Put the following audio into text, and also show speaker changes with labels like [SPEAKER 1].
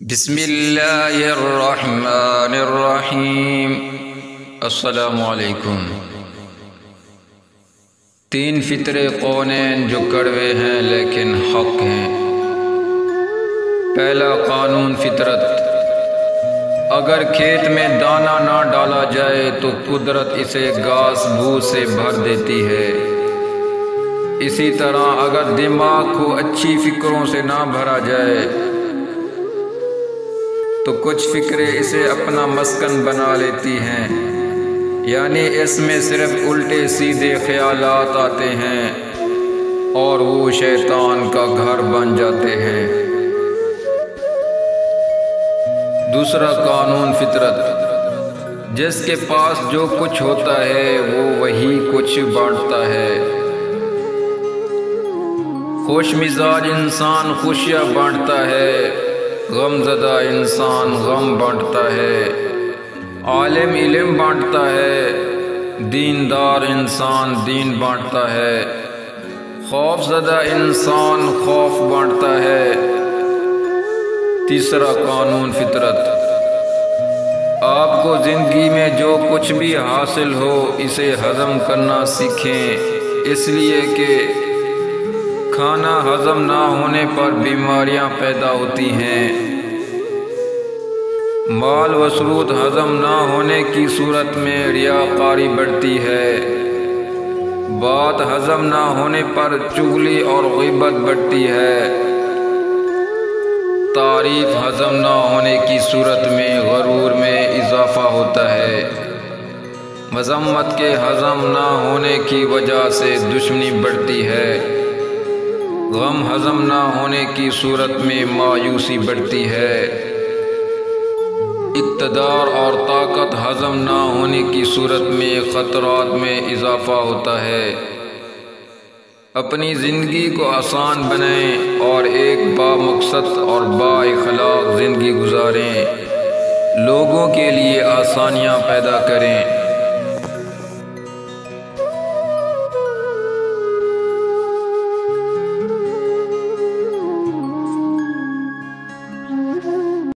[SPEAKER 1] بسم اللہ الرحمن الرحیم۔ السلام علیکم۔ تین فطرے کونین جو کڑوے ہیں لیکن حق ہیں۔ پہلا قانون فطرت، اگر کھیت میں دانہ نہ ڈالا جائے تو قدرت اسے گھاس بھوس سے بھر دیتی ہے۔ اسی طرح اگر دماغ کو اچھی فکروں سے نہ بھرا جائے تو کچھ فکریں اسے اپنا مسکن بنا لیتی ہیں، یعنی اس میں صرف الٹے سیدھے خیالات آتے ہیں اور وہ شیطان کا گھر بن جاتے ہیں۔ دوسرا قانون فطرت، جس کے پاس جو کچھ ہوتا ہے وہ وہی کچھ بانٹتا ہے۔ خوش مزاج انسان خوشیاں بانٹتا ہے، غم زدہ انسان غم بانٹتا ہے۔ عالم علم بانٹتا ہے، دیندار انسان دین بانٹتا ہے۔ خوف زدہ انسان خوف بانٹتا ہے۔ تیسرا قانون فطرت، آپ کو زندگی میں جو کچھ بھی حاصل ہو اسے ہضم کرنا سیکھیں، اس لیے کہ کھانا ہضم نہ ہونے پر بیماریاں پیدا ہوتی ہیں۔ مال و سرود ہضم نہ ہونے کی صورت میں ریاکاری بڑھتی ہے۔ بات ہضم نہ ہونے پر چغلی اور غیبت بڑھتی ہے۔ تعریف ہضم نہ ہونے کی صورت میں غرور میں اضافہ ہوتا ہے۔ مذمت کے ہضم نہ ہونے کی وجہ سے دشمنی بڑھتی ہے۔ غم ہضم نہ ہونے کی صورت میں مایوسی بڑھتی ہے۔ اقتدار اور طاقت ہضم نہ ہونے کی صورت میں خطرات میں اضافہ ہوتا ہے۔ اپنی زندگی کو آسان بنائیں اور ایک با مقصد اور با اخلاق زندگی گزاریں۔ لوگوں کے لیے آسانیاں پیدا کریں۔